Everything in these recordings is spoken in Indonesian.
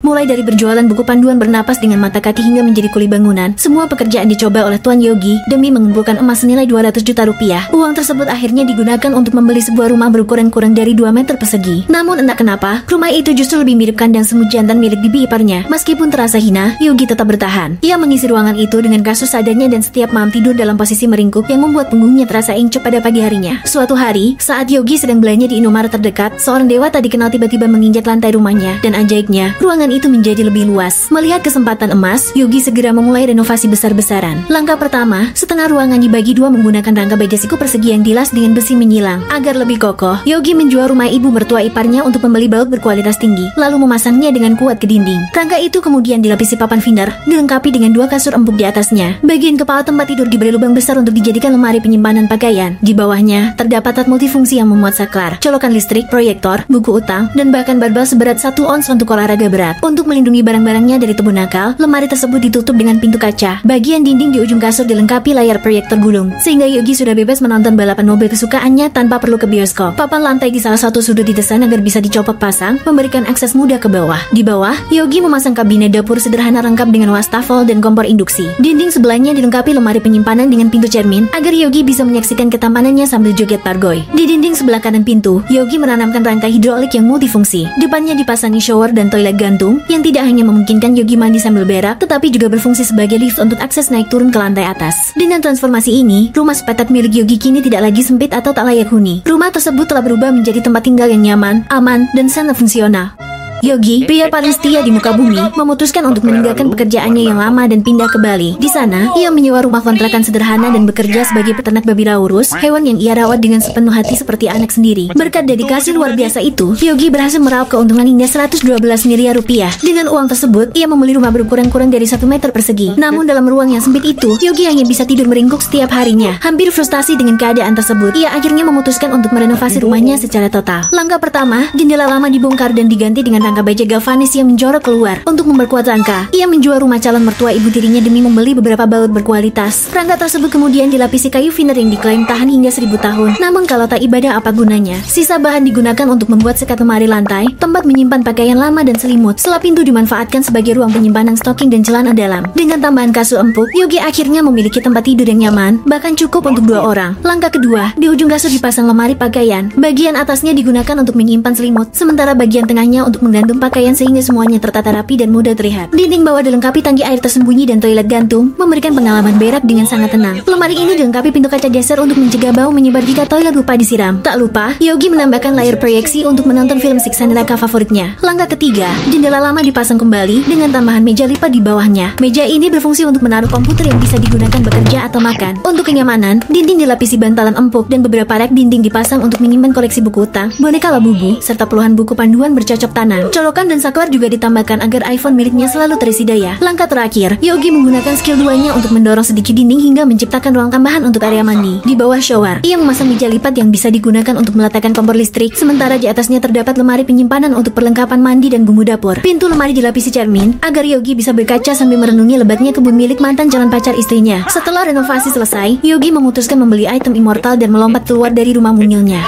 Mulai dari berjualan buku panduan bernapas dengan mata kaki hingga menjadi kuli bangunan, semua pekerjaan dicoba oleh Tuan Yogi demi mengumpulkan emas senilai 200 juta rupiah. Uang tersebut akhirnya digunakan untuk membeli sebuah rumah berukuran kurang dari 2 meter persegi. Namun entah kenapa, rumah itu justru lebih mirip kandang semut jantan milik bibi iparnya. Meskipun terasa hina, Yogi tetap bertahan. Ia mengisi ruangan itu dengan kasur seadanya dan setiap malam tidur dalam posisi meringkuk yang membuat punggungnya terasa incup pada pagi harinya. Suatu hari, saat Yogi sedang belanja di Indomaret terdekat, seorang dewa tak dikenal tiba-tiba menginjak lantai rumahnya, dan ajaibnya, ruangan itu menjadi lebih luas. Melihat kesempatan emas, Yogi segera memulai renovasi besar-besaran. Langkah pertama, setengah ruangan dibagi dua menggunakan rangka baja siku persegi yang dilas dengan besi menyilang. Agar lebih kokoh, Yogi menjual rumah ibu mertua iparnya untuk membeli baut berkualitas tinggi, lalu memasangnya dengan kuat ke dinding. Rangka itu kemudian dilapisi papan Finder, dilengkapi dengan 2 kasur empuk di atasnya. Bagian kepala tempat tidur diberi lubang besar untuk dijadikan lemari penyimpanan pakaian. Di bawahnya, terdapat tab multifungsi yang memuat saklar, colokan listrik, proyektor, buku utang, dan bahkan barbel seberat 1 ons untuk olahraga berat. Untuk melindungi barang-barangnya dari tebu nakal, lemari tersebut ditutup dengan pintu kaca. Bagian dinding di ujung kasur dilengkapi layar proyektor gulung, sehingga Yogi sudah bebas menonton balapan mobil kesukaannya tanpa perlu ke bioskop. Papan lantai di salah satu sudut didesain agar bisa dicopot pasang, memberikan akses mudah ke bawah. Di bawah, Yogi memasang kabinet dapur sederhana lengkap dengan wastafel dan kompor induksi. Dinding sebelahnya dilengkapi lemari penyimpanan dengan pintu cermin agar Yogi bisa menyaksikan ketampanannya sambil joget pargoy. Di dinding sebelah kanan pintu, Yogi menanamkan rangkai hidrolik yang multifungsi. Depannya dipasangi shower dan toilet gantung yang tidak hanya memungkinkan Yogi mandi sambil berak, tetapi juga berfungsi sebagai lift untuk akses naik turun ke lantai atas. Dengan transformasi ini, rumah sepetak milik Yogi kini tidak lagi sempit atau tak layak huni. Rumah tersebut telah berubah menjadi tempat tinggal yang nyaman, aman, dan sangat fungsional. Yogi, pria paling setia di muka bumi, memutuskan untuk meninggalkan pekerjaannya yang lama dan pindah ke Bali. Di sana, ia menyewa rumah kontrakan sederhana dan bekerja sebagai peternak babi laurus, hewan yang ia rawat dengan sepenuh hati seperti anak sendiri. Berkat dedikasi luar biasa itu, Yogi berhasil meraup keuntungan hingga 112 miliar rupiah. Dengan uang tersebut, ia membeli rumah berukuran kurang dari 1 meter persegi. Namun dalam ruang yang sempit itu, Yogi hanya bisa tidur meringkuk setiap harinya. Hampir frustasi dengan keadaan tersebut, ia akhirnya memutuskan untuk merenovasi rumahnya secara total. Langkah pertama, jendela lama dibongkar dan diganti dengan rangka baja galvanis yang menjorok keluar. Untuk memperkuat rangka, ia menjual rumah calon mertua ibu tirinya demi membeli beberapa baut berkualitas. Rangka tersebut kemudian dilapisi kayu Finder yang diklaim tahan hingga 1000 tahun. Namun kalau tak ibadah apa gunanya? Sisa bahan digunakan untuk membuat sekat lemari lantai, tempat menyimpan pakaian lama dan selimut. Setelah pintu dimanfaatkan sebagai ruang penyimpanan stocking dan celana dalam. Dengan tambahan kasur empuk, Yogi akhirnya memiliki tempat tidur yang nyaman, bahkan cukup untuk 2 orang. Langkah kedua, di ujung kasur dipasang lemari pakaian. Bagian atasnya digunakan untuk menyimpan selimut, sementara bagian tengahnya untuk menggantung pakaian sehingga semuanya tertata rapi dan mudah terlihat. Dinding bawah dilengkapi tangki air tersembunyi dan toilet gantung, memberikan pengalaman berak dengan sangat tenang. Lemari ini dilengkapi pintu kaca geser untuk mencegah bau menyebar jika toilet lupa disiram. Tak lupa, Yogi menambahkan layar proyeksi untuk menonton film siksa neraka favoritnya. Langkah ketiga, jendela lama dipasang kembali dengan tambahan meja lipat di bawahnya. Meja ini berfungsi untuk menaruh komputer yang bisa digunakan bekerja atau makan. Untuk kenyamanan, dinding dilapisi bantalan empuk dan beberapa rak dinding dipasang untuk menyimpan koleksi buku utang, boneka labubu, serta puluhan buku panduan bercocok tanam. Colokan dan saklar juga ditambahkan agar iPhone miliknya selalu terisi daya. Langkah terakhir, Yogi menggunakan skill 2-nya untuk mendorong sedikit dinding hingga menciptakan ruang tambahan untuk area mandi. Di bawah shower, ia memasang meja lipat yang bisa digunakan untuk meletakkan kompor listrik, sementara di atasnya terdapat lemari penyimpanan untuk perlengkapan mandi dan bumbu dapur. Pintu lemari dilapisi cermin agar Yogi bisa berkaca sambil merenungi lebatnya kebun milik mantan calon pacar istrinya. Setelah renovasi selesai, Yogi memutuskan membeli item immortal dan melompat keluar dari rumah mungilnya.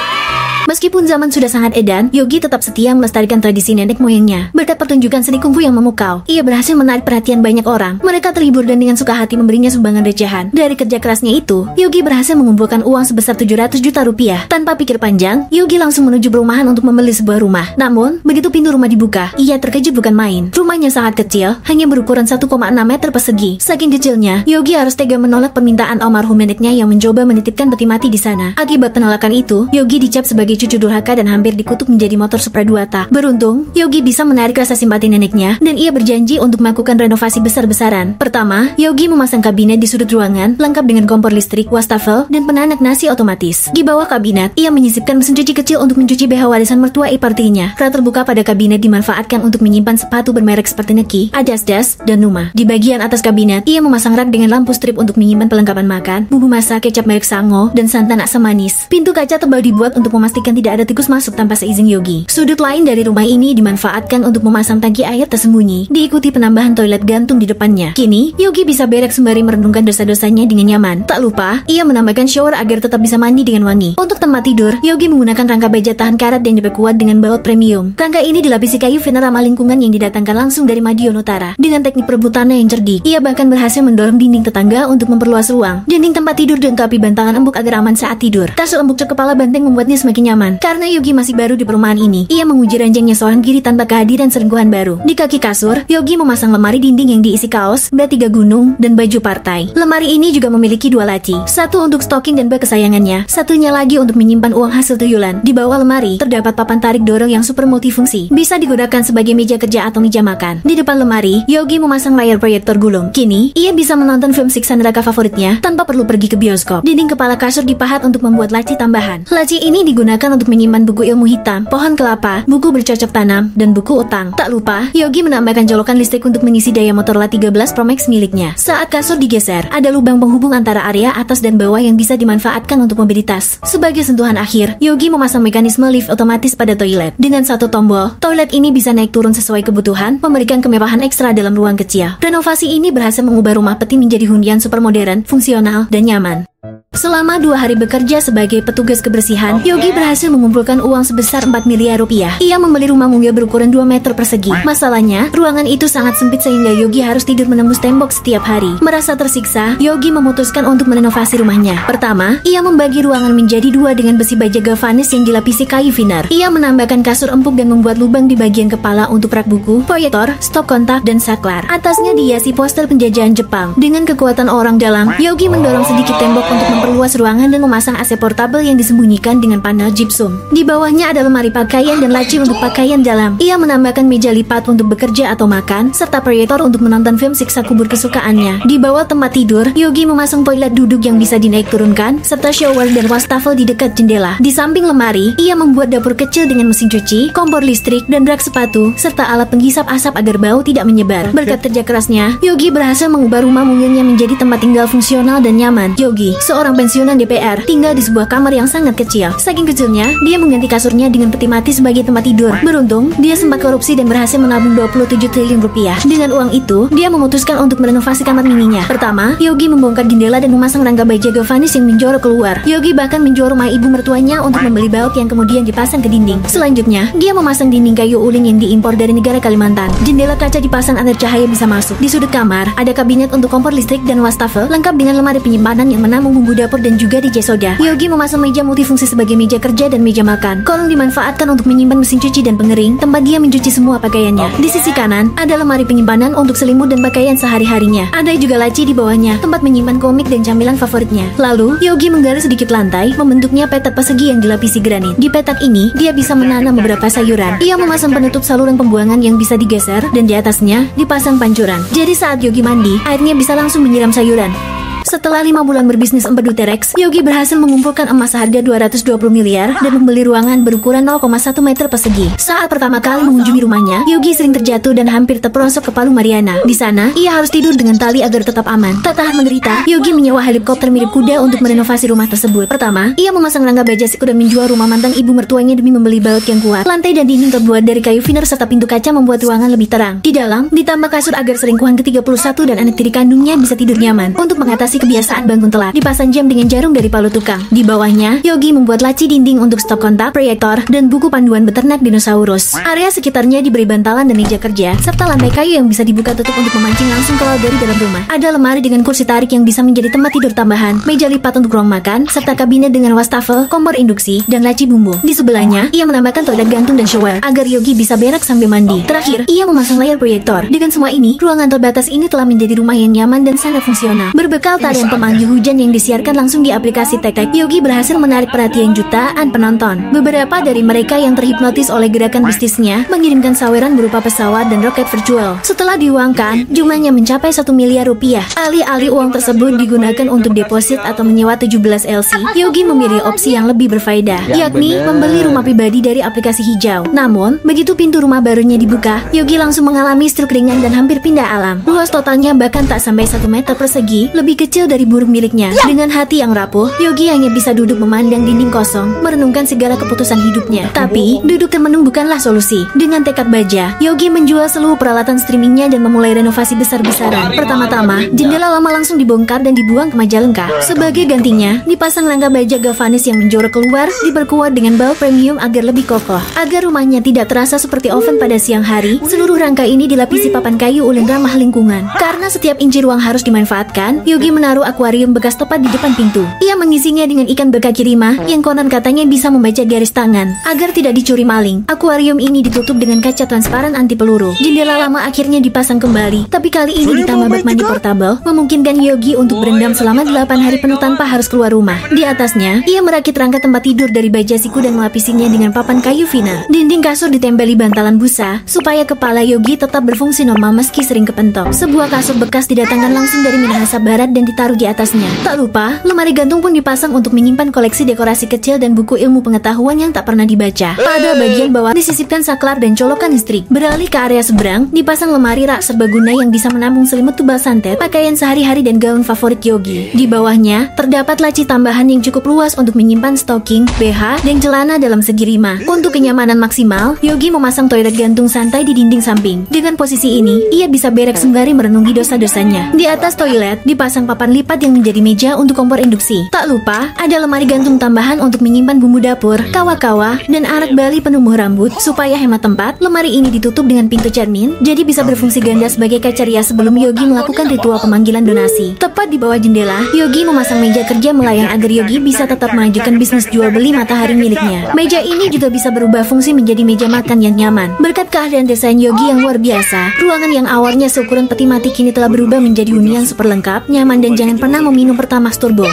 Meskipun zaman sudah sangat edan, Yogi tetap setia melestarikan tradisi nenek moyangnya. Berkat pertunjukan seni kungfu yang memukau, ia berhasil menarik perhatian banyak orang. Mereka terhibur dan dengan suka hati memberinya sumbangan recehan. Dari kerja kerasnya itu, Yogi berhasil mengumpulkan uang sebesar 700 juta rupiah. Tanpa pikir panjang, Yogi langsung menuju perumahan untuk membeli sebuah rumah. Namun, begitu pintu rumah dibuka, ia terkejut bukan main. Rumahnya sangat kecil, hanya berukuran 1,6 meter persegi. Saking kecilnya, Yogi harus tega menolak permintaan almarhum neneknya yang mencoba menitipkan peti mati di sana. Akibat penolakan itu, Yogi dicap sebagai cucu durhaka dan hampir dikutuk menjadi motor Supra 2 tak. Beruntung, Yogi bisa menarik rasa simpati neneknya dan ia berjanji untuk melakukan renovasi besar-besaran. Pertama, Yogi memasang kabinet di sudut ruangan lengkap dengan kompor listrik, wastafel, dan penanak nasi otomatis. Di bawah kabinet, ia menyisipkan mesin cuci kecil untuk mencuci BH warisan mertua ipar tirinya. Rak terbuka pada kabinet dimanfaatkan untuk menyimpan sepatu bermerek seperti Nike, Adidas, dan Numa. Di bagian atas kabinet, ia memasang rak dengan lampu strip untuk menyimpan perlengkapan makan, bumbu masak, kecap merek Sango, dan santan asam manis. Pintu kaca tebal dibuat untuk memastikan memastikan tidak ada tikus masuk tanpa seizin Yogi. Sudut lain dari rumah ini dimanfaatkan untuk memasang tangki air tersembunyi, diikuti penambahan toilet gantung di depannya. Kini, Yogi bisa berak sembari merenungkan dosa-dosanya dengan nyaman. Tak lupa, ia menambahkan shower agar tetap bisa mandi dengan wangi. Untuk tempat tidur, Yogi menggunakan rangka baja tahan karat yang diperkuat dengan baut premium. Rangka ini dilapisi kayu veneer ramah lingkungan yang didatangkan langsung dari Madiun Utara. Dengan teknik perebutannya yang cerdik, ia bahkan berhasil mendorong dinding tetangga untuk memperluas ruang. Dinding tempat tidur dilengkapi bantalan empuk agar aman saat tidur. Kasur empuk cek kepala banteng membuatnya semakin nyaman. Karena Yogi masih baru di perumahan ini, ia menguji ranjangnya seorang diri tanpa kehadiran selingkuhan baru. Di kaki kasur, Yogi memasang lemari dinding yang diisi kaos, bat 3 gunung, dan baju partai. Lemari ini juga memiliki 2 laci, satu untuk stoking dan bag kesayangannya, satunya lagi untuk menyimpan uang hasil tuyulan. Di bawah lemari, terdapat papan tarik dorong yang super multifungsi, bisa digunakan sebagai meja kerja atau meja makan. Di depan lemari, Yogi memasang layar proyektor gulung. Kini, ia bisa menonton film siksa neraka favoritnya tanpa perlu pergi ke bioskop. Dinding kepala kasur dipahat untuk membuat laci tambahan. Laci ini digunakan untuk menyimpan buku ilmu hitam, pohon kelapa, buku bercocok tanam, dan buku utang. Tak lupa, Yogi menambahkan colokan listrik untuk mengisi daya motor La13 Pro Max miliknya. Saat kasur digeser, ada lubang penghubung antara area atas dan bawah yang bisa dimanfaatkan untuk mobilitas. Sebagai sentuhan akhir, Yogi memasang mekanisme lift otomatis pada toilet. Dengan satu tombol, toilet ini bisa naik turun sesuai kebutuhan, memberikan kemewahan ekstra dalam ruang kecil. Renovasi ini berhasil mengubah rumah peti menjadi hunian super modern, fungsional, dan nyaman. Selama 2 hari bekerja sebagai petugas kebersihan, Yogi berhasil mengumpulkan uang sebesar 4 miliar rupiah. Ia membeli rumah mungil berukuran 2 meter persegi. Masalahnya, ruangan itu sangat sempit sehingga Yogi harus tidur menembus tembok setiap hari. Merasa tersiksa, Yogi memutuskan untuk merenovasi rumahnya. Pertama, ia membagi ruangan menjadi 2 dengan besi baja galvanis yang dilapisi kayu veneer. Ia menambahkan kasur empuk dan membuat lubang di bagian kepala untuk rak buku, proyektor, stop kontak, dan saklar. Atasnya dihiasi poster penjajahan Jepang. Dengan kekuatan orang dalam, Yogi mendorong sedikit tembok untuk memperluas ruangan dan memasang AC portable yang disembunyikan dengan panel gypsum. Di bawahnya ada lemari pakaian dan laci untuk pakaian dalam. Ia menambahkan meja lipat untuk bekerja atau makan, serta proyektor untuk menonton film siksa kubur kesukaannya. Di bawah tempat tidur, Yogi memasang toilet duduk yang bisa dinaik turunkan, serta shower dan wastafel di dekat jendela. Di samping lemari, ia membuat dapur kecil dengan mesin cuci, kompor listrik, dan rak sepatu, serta alat penghisap asap agar bau tidak menyebar. Berkat kerja kerasnya, Yogi berhasil mengubah rumah mungilnya menjadi tempat tinggal fungsional dan nyaman. Yogi, seorang pensiunan DPR, tinggal di sebuah kamar yang sangat kecil. Saking kecilnya, dia mengganti kasurnya dengan peti mati sebagai tempat tidur. Beruntung, dia sempat korupsi dan berhasil menabung 27 triliun rupiah. Dengan uang itu, dia memutuskan untuk merenovasi kamar mininya. Pertama, Yogi membongkar jendela dan memasang rangka baja galvanis yang menjorok keluar. Yogi bahkan menjual rumah ibu mertuanya untuk membeli baut yang kemudian dipasang ke dinding. Selanjutnya, dia memasang dinding kayu uling yang diimpor dari negara Kalimantan. Jendela kaca dipasang agar cahaya bisa masuk. Di sudut kamar, ada kabinet untuk kompor listrik dan wastafel, lengkap dengan lemari penyimpanan yang menampung bumbu dapur dan juga DJ soda. Yogi memasang meja multifungsi sebagai meja kerja dan meja makan. Kolong dimanfaatkan untuk menyimpan mesin cuci dan pengering, tempat dia mencuci semua pakaiannya. Di sisi kanan, ada lemari penyimpanan untuk selimut dan pakaian sehari-harinya. Ada juga laci di bawahnya, tempat menyimpan komik dan camilan favoritnya. Lalu, Yogi menggali sedikit lantai, membentuknya petak persegi yang dilapisi granit. Di petak ini, dia bisa menanam beberapa sayuran. Ia memasang penutup saluran pembuangan yang bisa digeser, dan di atasnya dipasang pancuran. Jadi saat Yogi mandi, airnya bisa langsung menyiram sayuran. Setelah 5 bulan berbisnis empedu Terex, Yogi berhasil mengumpulkan emas seharga 220 miliar dan membeli ruangan berukuran 0,1 meter persegi. Saat pertama kali mengunjungi rumahnya, Yogi sering terjatuh dan hampir terperosok ke Palu Mariana. Di sana, ia harus tidur dengan tali agar tetap aman. Tak tahan menderita, Yogi menyewa helikopter mirip kuda untuk merenovasi rumah tersebut. Pertama, ia memasang rangka baja siku dan menjual rumah mantan ibu mertuanya demi membeli baut yang kuat. Lantai dan dinding terbuat dari kayu veneer serta pintu kaca membuat ruangan lebih terang. Di dalam, ditambah kasur agar selingkuhan ke-31 dan anak tiri kandungnya bisa tidur nyaman. Untuk mengatasi kebiasaan bangun telat, dipasang jam dengan jarum dari palu tukang. Di bawahnya, Yogi membuat laci dinding untuk stop kontak, proyektor, dan buku panduan beternak dinosaurus. Area sekitarnya diberi bantalan dan meja kerja, serta lantai kayu yang bisa dibuka tutup untuk memancing langsung keluar dari dalam rumah. Ada lemari dengan kursi tarik yang bisa menjadi tempat tidur tambahan, meja lipat untuk ruang makan, serta kabinet dengan wastafel, kompor induksi, dan laci bumbu. Di sebelahnya, ia menambahkan toilet gantung dan shower, agar Yogi bisa berak sambil mandi. Terakhir, ia memasang layar proyektor. Dengan semua ini, ruangan terbatas ini telah menjadi rumah yang nyaman dan sangat fungsional. Berbekal tarian pemanggil hujan yang disiarkan langsung di aplikasi TikTok, Yogi berhasil menarik perhatian jutaan penonton. Beberapa dari mereka yang terhipnotis oleh gerakan bisnisnya mengirimkan saweran berupa pesawat dan roket virtual. Setelah diuangkan, jumlahnya mencapai 1 miliar rupiah. Alih-alih uang tersebut digunakan untuk deposit atau menyewa 17 LC, Yogi memilih opsi yang lebih berfaedah, yakni membeli rumah pribadi dari aplikasi hijau. Namun, begitu pintu rumah barunya dibuka, Yogi langsung mengalami stroke ringan dan hampir pindah alam. Luas totalnya bahkan tak sampai 1 meter persegi, lebih kecil kecil dari burung miliknya. Dengan hati yang rapuh, Yogi hanya bisa duduk memandang dinding kosong, merenungkan segala keputusan hidupnya. Tapi, duduk termenung bukanlah solusi. Dengan tekad baja, Yogi menjual seluruh peralatan streamingnya dan memulai renovasi besar-besaran. Pertama-tama, jendela lama langsung dibongkar dan dibuang ke Majalengka. Sebagai gantinya, dipasang rangka baja galvanis yang menjorok keluar, diperkuat dengan baut premium agar lebih kokoh. Agar rumahnya tidak terasa seperti oven pada siang hari, seluruh rangka ini dilapisi papan kayu ulin ramah lingkungan. Karena setiap inci ruang harus dimanfaatkan, Yogi menaruh akuarium bekas tepat di depan pintu. Ia mengisinya dengan ikan berkaki rimah yang konon katanya bisa membaca garis tangan. Agar tidak dicuri maling, akuarium ini ditutup dengan kaca transparan anti peluru. Jendela lama akhirnya dipasang kembali, tapi kali ini ditambah bak mandi portable, memungkinkan Yogi untuk berendam selama 8 hari penuh tanpa harus keluar rumah. Di atasnya, ia merakit rangka tempat tidur dari baja siku dan melapisinya dengan papan kayu fina. Dinding kasur ditempeli bantalan busa, supaya kepala Yogi tetap berfungsi normal meski sering kepentok. Sebuah kasur bekas didatangkan langsung dari Minahasa Barat dan ditaruh di atasnya. Tak lupa, lemari gantung pun dipasang untuk menyimpan koleksi dekorasi kecil dan buku ilmu pengetahuan yang tak pernah dibaca. Pada bagian bawah disisipkan saklar dan colokan listrik. Beralih ke area seberang, dipasang lemari rak serbaguna yang bisa menampung selimut tebal santet, pakaian sehari-hari dan gaun favorit Yogi. Di bawahnya, terdapat laci tambahan yang cukup luas untuk menyimpan stocking, BH, dan celana dalam segi rima. Untuk kenyamanan maksimal, Yogi memasang toilet gantung santai di dinding samping. Dengan posisi ini, ia bisa berak sembari merenungi dosa-dosanya. Di atas toilet, dipasang papan lipat yang menjadi meja untuk kompor induksi. Tak lupa, ada lemari gantung tambahan untuk menyimpan bumbu dapur, kawa-kawa, dan arak bali penumbuh rambut. Supaya hemat tempat, lemari ini ditutup dengan pintu cermin, jadi bisa berfungsi ganda sebagai kaca rias sebelum Yogi melakukan ritual pemanggilan donasi. Tepat di bawah jendela, Yogi memasang meja kerja melayang agar Yogi bisa tetap melanjutkan bisnis jual beli matahari miliknya. Meja ini juga bisa berubah fungsi menjadi meja makan yang nyaman. Berkat keahlian desain Yogi yang luar biasa, ruangan yang awalnya seukuran peti mati kini telah berubah menjadi hunian super lengkap, nyaman dan jangan pernah meminum Pertamax Turbo.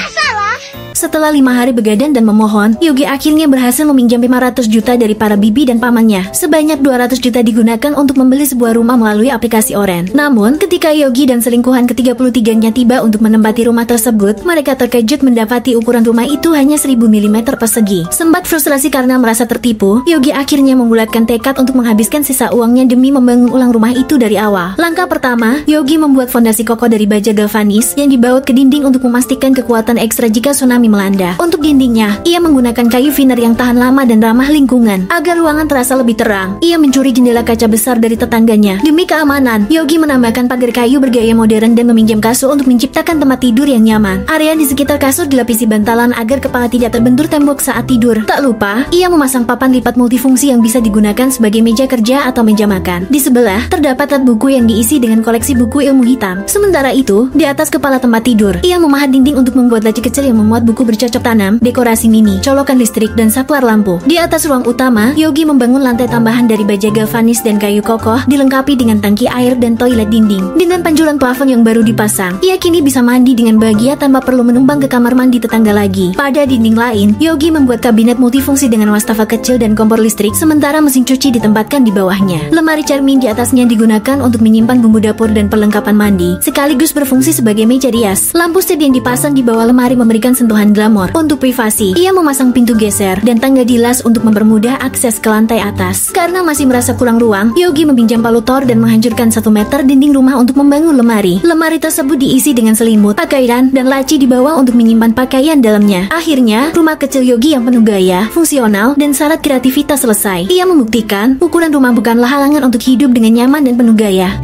Setelah 5 hari begadang dan memohon, Yogi akhirnya berhasil meminjam 500 juta dari para bibi dan pamannya. Sebanyak 200 juta digunakan untuk membeli sebuah rumah melalui aplikasi Oren. Namun, ketika Yogi dan selingkuhan ke-33-nya tiba untuk menempati rumah tersebut, mereka terkejut mendapati ukuran rumah itu hanya 1000 mm persegi. Sempat frustrasi karena merasa tertipu, Yogi akhirnya membulatkan tekad untuk menghabiskan sisa uangnya demi membangun ulang rumah itu dari awal. Langkah pertama, Yogi membuat fondasi kokoh dari baja galvanis yang dibaut ke dinding untuk memastikan kekuatan ekstra jika tsunami melanda. Untuk dindingnya, ia menggunakan kayu finer yang tahan lama dan ramah lingkungan. Agar ruangan terasa lebih terang, ia mencuri jendela kaca besar dari tetangganya. Demi keamanan, Yogi menambahkan pagar kayu bergaya modern dan meminjam kasur untuk menciptakan tempat tidur yang nyaman. Area di sekitar kasur dilapisi bantalan agar kepala tidak terbentur tembok saat tidur. Tak lupa, ia memasang papan lipat multifungsi yang bisa digunakan sebagai meja kerja atau meja makan. Di sebelah, terdapat rak buku yang diisi dengan koleksi buku ilmu hitam. Sementara itu, di atas kepala tempat tidur, ia memahat dinding untuk membuat laci kecil yang memuat buku bercocok tanam, dekorasi mini, colokan listrik, dan saklar lampu. Di atas ruang utama, Yogi membangun lantai tambahan dari baja galvanis dan kayu kokoh, dilengkapi dengan tangki air dan toilet dinding. Dengan panjulan plafon yang baru dipasang, ia kini bisa mandi dengan bahagia tanpa perlu menumpang ke kamar mandi tetangga lagi. Pada dinding lain, Yogi membuat kabinet multifungsi dengan wastafel kecil dan kompor listrik, sementara mesin cuci ditempatkan di bawahnya. Lemari cermin di atasnya digunakan untuk menyimpan bumbu dapur dan perlengkapan mandi, sekaligus berfungsi sebagai meja rias. Lampu sted yang dipasang di bawah lemari memberikan sentuhan glamor. Untuk privasi, ia memasang pintu geser dan tangga dilas untuk mempermudah akses ke lantai atas. Karena masih merasa kurang ruang, Yogi meminjam palu Thor dan menghancurkan 1 meter dinding rumah untuk membangun lemari. Lemari tersebut diisi dengan selimut, pakaian, dan laci di bawah untuk menyimpan pakaian dalamnya. Akhirnya, rumah kecil Yogi yang penuh gaya, fungsional, dan syarat kreativitas selesai. Ia membuktikan, ukuran rumah bukanlah halangan untuk hidup dengan nyaman dan penuh gaya.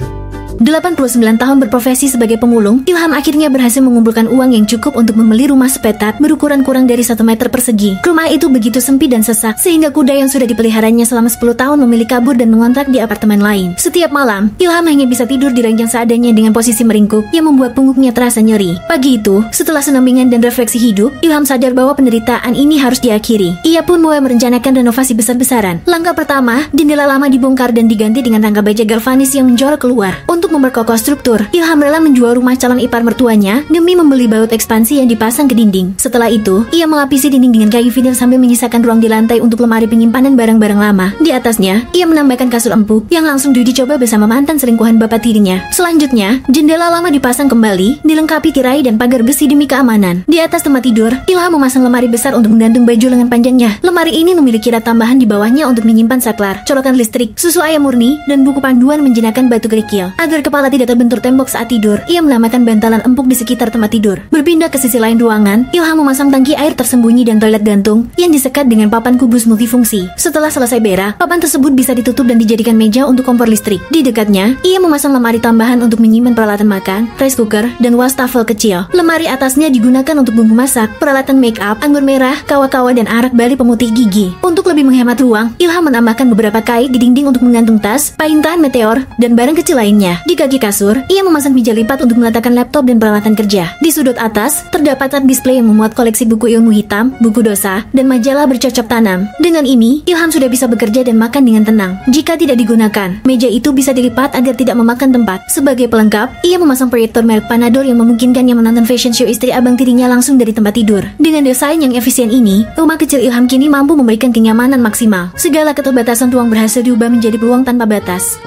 89 tahun berprofesi sebagai pemulung, Ilham akhirnya berhasil mengumpulkan uang yang cukup untuk membeli rumah sepetak berukuran kurang dari 1 meter persegi. Rumah itu begitu sempit dan sesak, sehingga kuda yang sudah dipeliharanya selama 10 tahun memilih kabur dan mengontrak di apartemen lain. Setiap malam, Ilham hanya bisa tidur di ranjang seadanya dengan posisi meringkuk yang membuat punggungnya terasa nyeri. Pagi itu, setelah senambingan dan refleksi hidup, Ilham sadar bahwa penderitaan ini harus diakhiri. Ia pun mulai merencanakan renovasi besar-besaran. Langkah pertama, jendela lama dibongkar dan diganti dengan rangka baja galvanis yang menjorok keluar. Untuk memperkokoh struktur, Ilham rela menjual rumah calon ipar mertuanya demi membeli baut ekspansi yang dipasang ke dinding. Setelah itu, ia melapisi dinding dengan kayu vinyl sambil menyisakan ruang di lantai untuk lemari penyimpanan barang-barang lama. Di atasnya, ia menambahkan kasur empuk yang langsung diuji coba bersama mantan selingkuhan bapak tirinya. Selanjutnya, jendela lama dipasang kembali, dilengkapi tirai dan pagar besi demi keamanan. Di atas tempat tidur, Ilham memasang lemari besar untuk menggantung baju lengan panjangnya. Lemari ini memiliki rak tambahan di bawahnya untuk menyimpan saklar, colokan listrik, susu ayam murni, dan buku panduan menjinakkan batu kerikil. Agar Agar kepala tidak terbentur tembok saat tidur, ia menamakan bantalan empuk di sekitar tempat tidur. Berpindah ke sisi lain ruangan, Ilham memasang tangki air tersembunyi dan toilet gantung yang disekat dengan papan kubus multifungsi. Setelah selesai berak, papan tersebut bisa ditutup dan dijadikan meja untuk kompor listrik. Di dekatnya, ia memasang lemari tambahan untuk menyimpan peralatan makan, rice cooker, dan wastafel kecil. Lemari atasnya digunakan untuk bumbu masak, peralatan make up, anggur merah, kawa-kawa, dan arak bali pemutih gigi. Untuk lebih menghemat ruang, Ilham menambahkan beberapa kait di dinding untuk menggantung tas, paintahan meteor, dan barang kecil lainnya. Di kaki kasur, ia memasang meja lipat untuk meletakkan laptop dan peralatan kerja. Di sudut atas, terdapat display yang memuat koleksi buku ilmu hitam, buku dosa, dan majalah bercocok tanam. Dengan ini, Ilham sudah bisa bekerja dan makan dengan tenang. Jika tidak digunakan, meja itu bisa dilipat agar tidak memakan tempat. Sebagai pelengkap, ia memasang proyektor merek Panadol yang memungkinkannya menonton fashion show istri abang tirinya langsung dari tempat tidur. Dengan desain yang efisien ini, rumah kecil Ilham kini mampu memberikan kenyamanan maksimal. Segala keterbatasan ruang berhasil diubah menjadi peluang tanpa batas.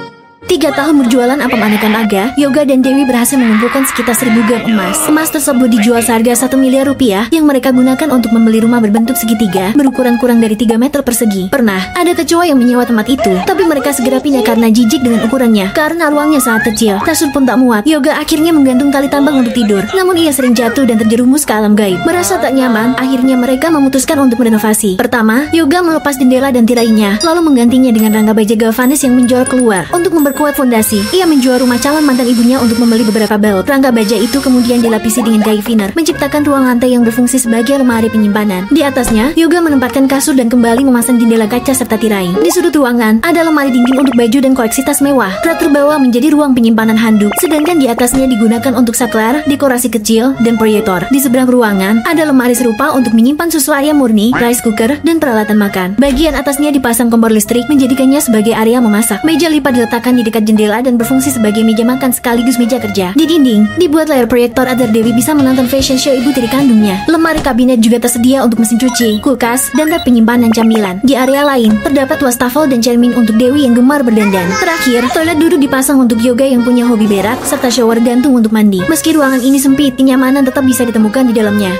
3 tahun berjualan apem aneka naga, Yoga dan Dewi berhasil mengumpulkan sekitar 1000 gram emas. Emas tersebut dijual seharga 1 miliar rupiah yang mereka gunakan untuk membeli rumah berbentuk segitiga berukuran kurang dari 3 meter persegi. Pernah ada kecoa yang menyewa tempat itu, tapi mereka segera pindah karena jijik dengan ukurannya. Karena ruangnya sangat kecil, kasur pun tak muat. Yoga akhirnya menggantung tali tambang untuk tidur. Namun ia sering jatuh dan terjerumus ke alam gaib. Merasa tak nyaman, akhirnya mereka memutuskan untuk merenovasi. Pertama, Yoga melepas jendela dan tirainya, lalu menggantinya dengan rangka baja galvanis yang menjorok keluar. Untuk memperkuat fondasi, ia menjual rumah calon mantan ibunya untuk membeli beberapa belt. Rangka baja itu kemudian dilapisi dengan kayu thinner, menciptakan ruang lantai yang berfungsi sebagai lemari penyimpanan. Di atasnya, Yoga menempatkan kasur dan kembali memasang jendela kaca serta tirai. Di sudut ruangan, ada lemari dinding untuk baju dan koleksi tas mewah. Rak terbawah menjadi ruang penyimpanan handuk, sedangkan di atasnya digunakan untuk saklar, dekorasi kecil, dan proyektor. Di seberang ruangan, ada lemari serupa untuk menyimpan susu ayam murni, rice cooker, dan peralatan makan. Bagian atasnya dipasang kompor listrik, menjadikannya sebagai area memasak. Meja lipat diletakkan di dekat jendela dan berfungsi sebagai meja makan sekaligus meja kerja. Di dinding, dibuat layar proyektor agar Dewi bisa menonton fashion show ibu tiri kandungnya. Lemari kabinet juga tersedia untuk mesin cuci, kulkas, dan rak penyimpanan camilan. Di area lain, terdapat wastafel dan cermin untuk Dewi yang gemar berdandan. Terakhir, toilet duduk dipasang untuk Yoga yang punya hobi berak, serta shower gantung untuk mandi. Meski ruangan ini sempit, kenyamanan tetap bisa ditemukan di dalamnya.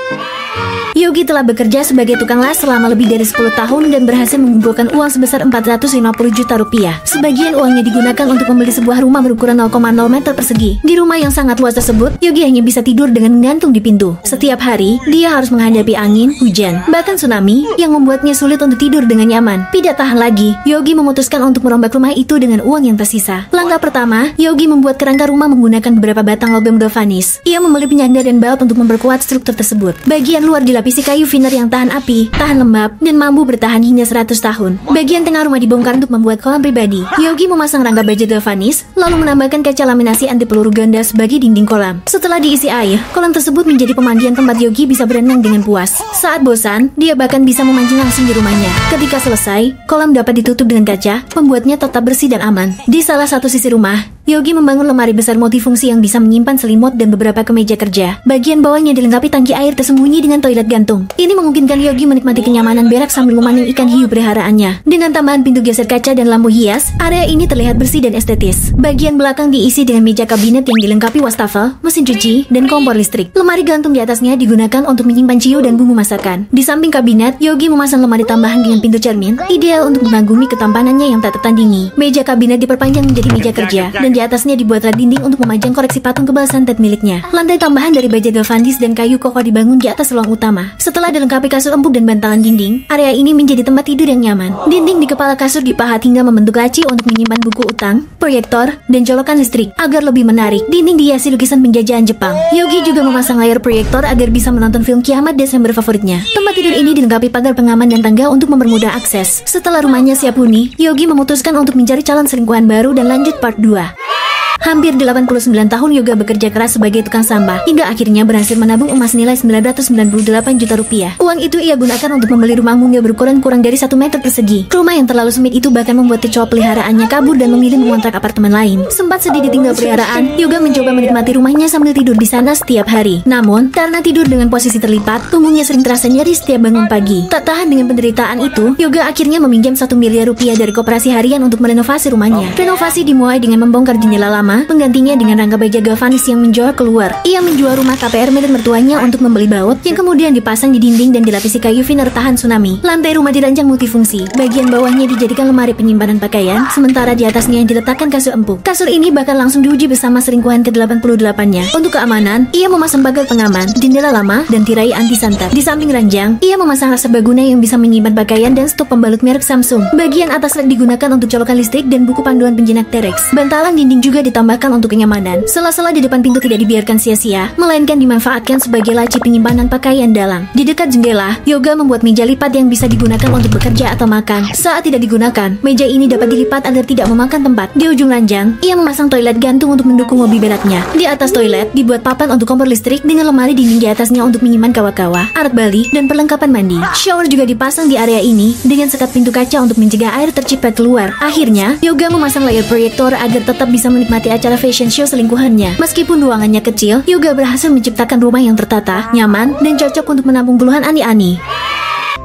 Yogi telah bekerja sebagai tukang las selama lebih dari 10 tahun dan berhasil mengumpulkan uang sebesar 450 juta rupiah. Sebagian uangnya digunakan untuk membeli sebuah rumah berukuran 0,0 meter persegi. Di rumah yang sangat luas tersebut, Yogi hanya bisa tidur dengan menggantung di pintu. Setiap hari, dia harus menghadapi angin, hujan, bahkan tsunami yang membuatnya sulit untuk tidur dengan nyaman. Tidak tahan lagi, Yogi memutuskan untuk merombak rumah itu dengan uang yang tersisa. Langkah pertama, Yogi membuat kerangka rumah menggunakan beberapa batang logam galvanis. Ia membeli penyangga dan balt untuk memperkuat struktur tersebut. Bagian luar dilapisi kayu thinner yang tahan api, tahan lembab, dan mampu bertahan hingga 100 tahun. Bagian tengah rumah dibongkar untuk membuat kolam pribadi. Yogi memasang rangka baja galvanis, lalu menambahkan kaca laminasi anti peluru ganda sebagai dinding kolam. Setelah diisi air, kolam tersebut menjadi pemandian tempat Yogi bisa berenang dengan puas. Saat bosan, dia bahkan bisa memancing langsung di rumahnya. Ketika selesai, kolam dapat ditutup dengan kaca, membuatnya tetap bersih dan aman. Di salah satu sisi rumah, Yogi membangun lemari besar multifungsi yang bisa menyimpan selimut dan beberapa kemeja kerja. Bagian bawahnya dilengkapi tangki air tersembunyi dengan toilet gantung. Ini memungkinkan Yogi menikmati kenyamanan berak sambil memanen ikan hiu peliharaannya. Dengan tambahan pintu geser kaca dan lampu hias, area ini terlihat bersih dan estetis. Bagian belakang diisi dengan meja kabinet yang dilengkapi wastafel, mesin cuci, dan kompor listrik. Lemari gantung di atasnya digunakan untuk menyimpan ciu dan bumbu masakan. Di samping kabinet, Yogi memasang lemari tambahan dengan pintu cermin, ideal untuk mengagumi ketampanannya yang tak tertandingi. Meja kabinet diperpanjang menjadi meja kerja, dan di atasnya dibuat rak dinding untuk memajang koleksi patung kebal santet miliknya. Lantai tambahan dari baja galvanis dan kayu kokoh dibangun di atas ruang utama. Setelah dilengkapi kasur empuk dan bantalan dinding, area ini menjadi tempat tidur yang nyaman. Dinding di kepala kasur dipahat hingga membentuk laci untuk menyimpan buku utang, proyektor, dan colokan listrik agar lebih menarik. Dinding dihiasi lukisan penjajahan Jepang. Yogi juga memasang layar proyektor agar bisa menonton film kiamat Desember favoritnya. Tempat tidur ini dilengkapi pagar pengaman dan tangga untuk mempermudah akses. Setelah rumahnya siap huni, Yogi memutuskan untuk mencari calon selingkuhan baru dan lanjut part 2. Hampir 89 tahun Yoga bekerja keras sebagai tukang sampah, hingga akhirnya berhasil menabung emas nilai 998 juta rupiah. Uang itu ia gunakan untuk membeli rumah mungil berukuran kurang dari 1 meter persegi. Rumah yang terlalu sempit itu bahkan membuat kecoa peliharaannya kabur dan memilih mengontrak apartemen lain. Sempat sedih ditinggal peliharaan, Yoga mencoba menikmati rumahnya sambil tidur di sana setiap hari. Namun, karena tidur dengan posisi terlipat, punggungnya sering terasa nyeri setiap bangun pagi. Tak tahan dengan penderitaan itu, Yoga akhirnya meminjam 1 miliar rupiah dari koperasi harian untuk merenovasi rumahnya. Renovasi dimulai dengan membongkar membongkar jendela lama, menggantinya dengan rangka baja galvanis yang menjual keluar. Ia menjual rumah KPR milik mertuanya untuk membeli baut yang kemudian dipasang di dinding dan dilapisi kayu thinner tahan tsunami. Lantai rumah dirancang multifungsi. Bagian bawahnya dijadikan lemari penyimpanan pakaian, sementara di atasnya yang diletakkan kasur empuk. Kasur ini bahkan langsung diuji bersama selingkuhan ke-88-nya. Untuk keamanan, ia memasang pagar pengaman, jendela lama, dan tirai anti santet. Di samping ranjang, ia memasang rak serbaguna yang bisa menyimpan pakaian dan stok pembalut merek Samsung. Bagian atas rak digunakan untuk colokan listrik dan buku panduan penjinak T-Rex. Bantalan dinding juga ditambahkan untuk kenyamanan. Sela-sela di depan pintu tidak dibiarkan sia-sia, melainkan dimanfaatkan sebagai laci penyimpanan pakaian dalam. Di dekat jendela, Yoga membuat meja lipat yang bisa digunakan untuk bekerja atau makan. Saat tidak digunakan, meja ini dapat dilipat agar tidak memakan tempat. Di ujung ranjang, ia memasang toilet gantung untuk mendukung hobi beratnya. Di atas toilet, dibuat papan untuk kompor listrik dengan lemari dinding di atasnya untuk menyimpan kawah-kawah, arak bali, dan perlengkapan mandi. Shower juga dipasang di area ini dengan sekat pintu kaca untuk mencegah air terciprat keluar. Akhirnya, Yoga memasang layar proyektor agar tetap bisa menikmati acara fashion show selingkuhannya. Meskipun ruangannya kecil, Yoga berhasil menciptakan rumah yang tertata, nyaman, dan cocok untuk menampung puluhan ani-ani.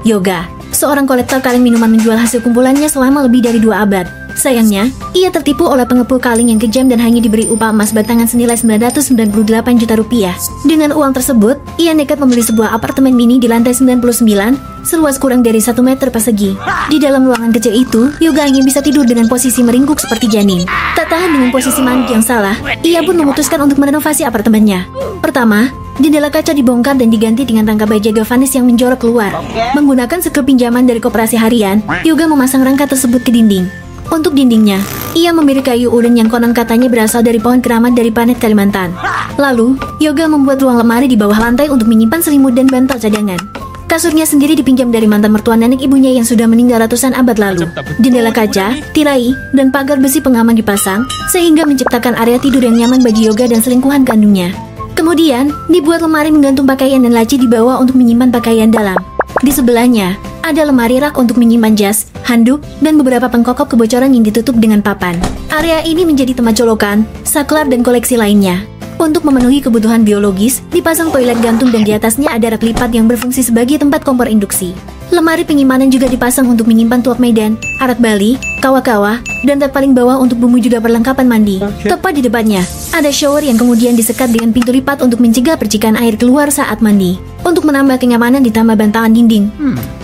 Yoga, seorang kolektor kaleng minuman menjual hasil kumpulannya selama lebih dari 2 abad. Sayangnya, ia tertipu oleh pengepul kaleng yang kejam dan hanya diberi upah emas batangan senilai 998 juta rupiah. Dengan uang tersebut, ia nekat membeli sebuah apartemen mini di lantai 99, seluas kurang dari 1 meter persegi. Di dalam ruangan kecil itu, Yoga hanya bisa tidur dengan posisi meringkuk seperti janin. Tak tahan dengan posisi mandi yang salah, ia pun memutuskan untuk merenovasi apartemennya. Pertama, jendela kaca dibongkar dan diganti dengan rangka baja galvanis yang menjorok keluar. Menggunakan sekel pinjaman dari koperasi harian, Yoga memasang rangka tersebut ke dinding. Untuk dindingnya, ia memberi kayu ulen yang konon katanya berasal dari pohon keramat dari planet Kalimantan. Lalu, Yoga membuat ruang lemari di bawah lantai untuk menyimpan selimut dan bantal cadangan. Kasurnya sendiri dipinjam dari mantan mertua nenek ibunya yang sudah meninggal ratusan abad lalu. Jendela kaca, tirai, dan pagar besi pengaman dipasang, sehingga menciptakan area tidur yang nyaman bagi Yoga dan selingkuhan kandungnya. Kemudian, dibuat lemari menggantung pakaian dan laci di bawah untuk menyimpan pakaian dalam. Di sebelahnya, ada lemari rak untuk menyimpan jas, handuk, dan beberapa pengkokop kebocoran yang ditutup dengan papan. Area ini menjadi tempat colokan, saklar, dan koleksi lainnya. Untuk memenuhi kebutuhan biologis, dipasang toilet gantung dan di atasnya ada rak lipat yang berfungsi sebagai tempat kompor induksi. Lemari penyimpanan juga dipasang untuk menyimpan tuak medan, arak bali, kawah-kawah, dan rak paling bawah untuk bumbu juga perlengkapan mandi. Tepat di depannya, ada shower yang kemudian disekat dengan pintu lipat untuk mencegah percikan air keluar saat mandi. Untuk menambah kenyamanan ditambah bantalan dinding.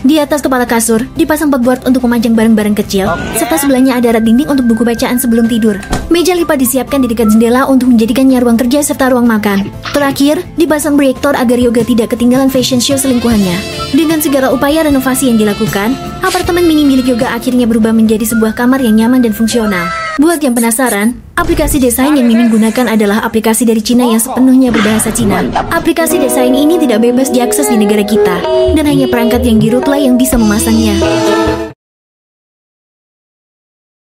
Di atas kepala kasur, dipasang pegboard untuk memajang barang-barang kecil, serta sebelahnya ada rak dinding untuk buku bacaan sebelum tidur. Meja lipat disiapkan di dekat jendela untuk menjadikannya ruang kerja serta ruang makan. Terakhir, dipasang proyektor agar Yoga tidak ketinggalan fashion show selingkuhannya. Dengan segala upaya renovasi yang dilakukan, apartemen mini milik Yoga akhirnya berubah menjadi sebuah kamar yang nyaman dan fungsional. Buat yang penasaran, aplikasi desain yang Mimin gunakan adalah aplikasi dari Cina yang sepenuhnya berbahasa Cina. Aplikasi desain ini tidak bebas diakses di negara kita, dan hanya perangkat yang di root lah yang bisa memasangnya.